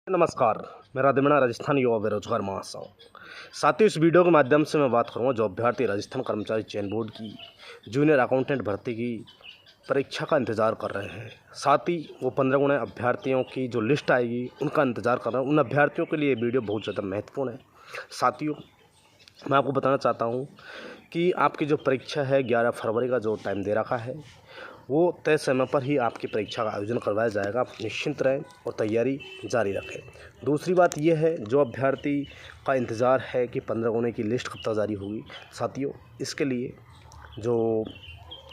नमस्कार, मैं राधेमना राजस्थान युवा बेरोजगार महासंघ। साथियों, इस वीडियो के माध्यम से मैं बात करूंगा जो अभ्यर्थी राजस्थान कर्मचारी चयन बोर्ड की जूनियर अकाउंटेंट भर्ती की परीक्षा का इंतज़ार कर रहे हैं। साथ ही वो 15 गुणे अभ्यर्थियों की जो लिस्ट आएगी उनका इंतज़ार कर रहे हैं। उन अभ्यर्थियों के लिए ये वीडियो बहुत ज़्यादा महत्वपूर्ण है। साथियों, मैं आपको बताना चाहता हूँ कि आपकी जो परीक्षा है 11 फरवरी का जो टाइम दे रखा है वो तय समय पर ही आपकी परीक्षा का आयोजन करवाया जाएगा। आप निश्चिंत रहें और तैयारी जारी रखें। दूसरी बात यह है, जो अभ्यर्थी का इंतज़ार है कि 15 गुणे की लिस्ट कब तक जारी होगी, साथियों इसके लिए जो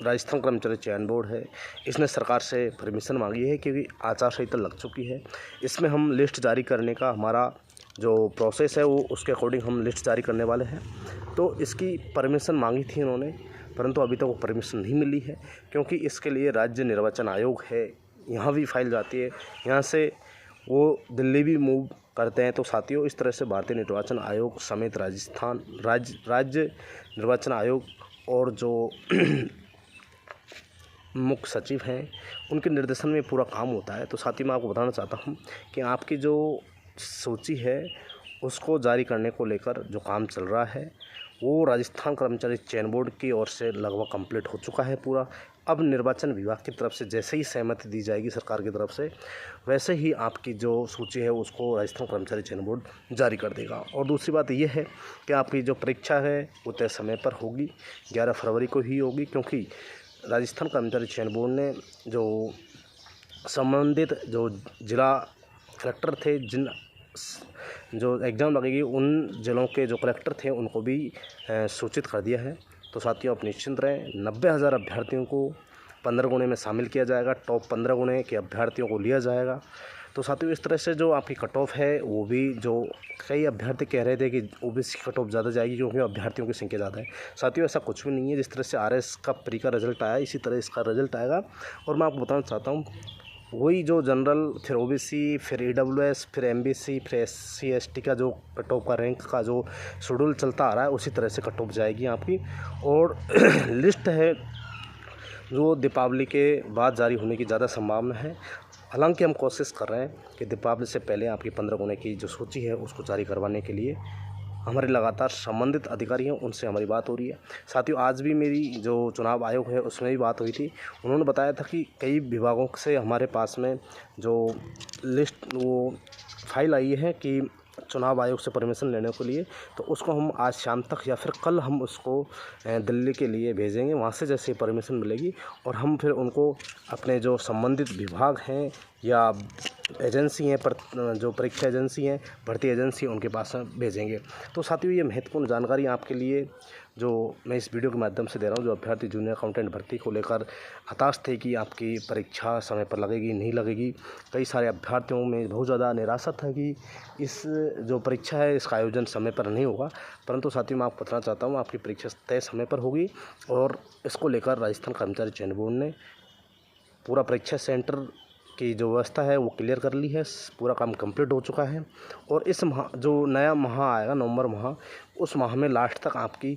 राजस्थान कर्मचारी चयन बोर्ड है इसने सरकार से परमिशन मांगी है, क्योंकि आचार संहिता लग चुकी है। इसमें हम लिस्ट जारी करने का हमारा जो प्रोसेस है वो उसके अकॉर्डिंग हम लिस्ट जारी करने वाले हैं। तो इसकी परमिशन मांगी थी उन्होंने, परंतु अभी तक वो परमिशन नहीं मिली है, क्योंकि इसके लिए राज्य निर्वाचन आयोग है, यहाँ भी फाइल जाती है, यहाँ से वो दिल्ली भी मूव करते हैं। तो साथियों, इस तरह से भारतीय निर्वाचन आयोग समेत राज्य निर्वाचन आयोग और जो मुख्य सचिव हैं उनके निर्देशन में पूरा काम होता है। तो साथियों, मैं आपको बताना चाहता हूँ कि आपकी जो सूची है उसको जारी करने को लेकर जो काम चल रहा है वो राजस्थान कर्मचारी चयन बोर्ड की ओर से लगभग कंप्लीट हो चुका है पूरा। अब निर्वाचन विभाग की तरफ से जैसे ही सहमति दी जाएगी सरकार की तरफ से, वैसे ही आपकी जो सूची है उसको राजस्थान कर्मचारी चयन बोर्ड जारी कर देगा। और दूसरी बात यह है कि आपकी जो परीक्षा है वो तय समय पर होगी, 11 फरवरी को ही होगी, क्योंकि राजस्थान कर्मचारी चयन बोर्ड ने जो संबंधित जो जिला कलेक्टर थे, जिन जो एग्ज़ाम लगेगी उन जिलों के जो कलेक्टर थे उनको भी सूचित कर दिया है। तो साथियों, आप निश्चिंत रहें। 90,000 अभ्यर्थियों को 15 गुणे में शामिल किया जाएगा। टॉप 15 गुणे के अभ्यर्थियों को लिया जाएगा। तो साथियों, इस तरह से जो आपकी कट ऑफ है वो भी, जो कई अभ्यर्थी कह रहे थे कि ओबीसी की कट ऑफ ज़्यादा जाएगी क्योंकि अभ्यर्थियों की संख्या ज़्यादा है। साथियों, ऐसा कुछ भी नहीं है। जिस तरह से आरएस का प्री का रिजल्ट आया इसी तरह इसका रिजल्ट आएगा। और मैं आपको बताना चाहता हूँ, वही जो जनरल, फिर ओबीसी, फिर ईडब्ल्यूएस, फिर एमबीसी, फिर एससी एसटी का जो कट ऑफ का रैंक का जो शेड्यूल चलता आ रहा है उसी तरह से कट ऑफ जाएगी आपकी। और लिस्ट है जो दीपावली के बाद जारी होने की ज़्यादा संभावना है। हालांकि हम कोशिश कर रहे हैं कि दीपावली से पहले आपकी 15 गुणे की जो सूची है उसको जारी करवाने के लिए हमारे लगातार संबंधित अधिकारी हैं उनसे हमारी बात हो रही है। साथियों, आज भी मेरी जो चुनाव आयोग है उसमें भी बात हुई थी। उन्होंने बताया था कि कई विभागों से हमारे पास में जो लिस्ट वो फाइल आई है कि चुनाव आयोग से परमिशन लेने के लिए, तो उसको हम आज शाम तक या फिर कल हम उसको दिल्ली के लिए भेजेंगे। वहाँ से जैसे परमिशन मिलेगी और हम फिर उनको अपने जो संबंधित विभाग हैं या एजेंसी हैं, पर जो परीक्षा एजेंसी हैं, भर्ती एजेंसी, उनके पास भेजेंगे। तो साथियों, ये महत्वपूर्ण जानकारी आपके लिए जो मैं इस वीडियो के माध्यम से दे रहा हूँ, जो अभ्यर्थी जूनियर अकाउंटेंट भर्ती को लेकर हताश थे कि आपकी परीक्षा समय पर लगेगी नहीं लगेगी, कई सारे अभ्यर्थियों में बहुत ज़्यादा निराशा था कि इस जो परीक्षा है इसका आयोजन समय पर नहीं होगा। परंतु साथियों, मैं आपको बताना चाहता हूँ आपकी परीक्षा तय समय पर होगी। और इसको लेकर राजस्थान कर्मचारी चयन बोर्ड ने पूरा परीक्षा सेंटर की जो व्यवस्था है वो क्लियर कर ली है। पूरा काम कंप्लीट हो चुका है। और इस माह, जो नया माह आएगा नवंबर माह, उस माह में लास्ट तक आपकी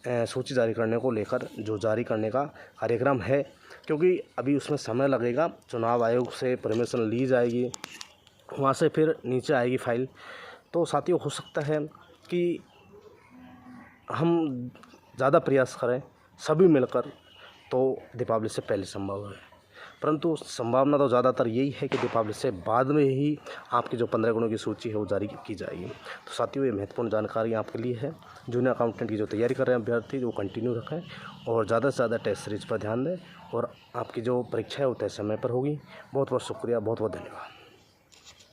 सूची जारी करने को लेकर जो जारी करने का कार्यक्रम है, क्योंकि अभी उसमें समय लगेगा। चुनाव आयोग से परमिशन ली जाएगी, वहाँ से फिर नीचे आएगी फाइल। तो साथियों, हो सकता है कि हम ज़्यादा प्रयास करें सभी मिलकर तो दीपावली से पहले संभव है, परंतु संभावना तो ज़्यादातर यही है कि दीपावली से बाद में ही आपकी जो 15 गुणों की सूची है वो जारी की जाएगी। तो साथियों, ये महत्वपूर्ण जानकारी आपके लिए है। जूनियर अकाउंटेंट की जो तैयारी कर रहे हैं अभ्यर्थी वो कंटिन्यू रखें और ज़्यादा से ज़्यादा टेस्ट सीरीज पर ध्यान दें और आपकी जो परीक्षा है वो तय समय पर होगी। बहुत बहुत शुक्रिया, बहुत बहुत धन्यवाद।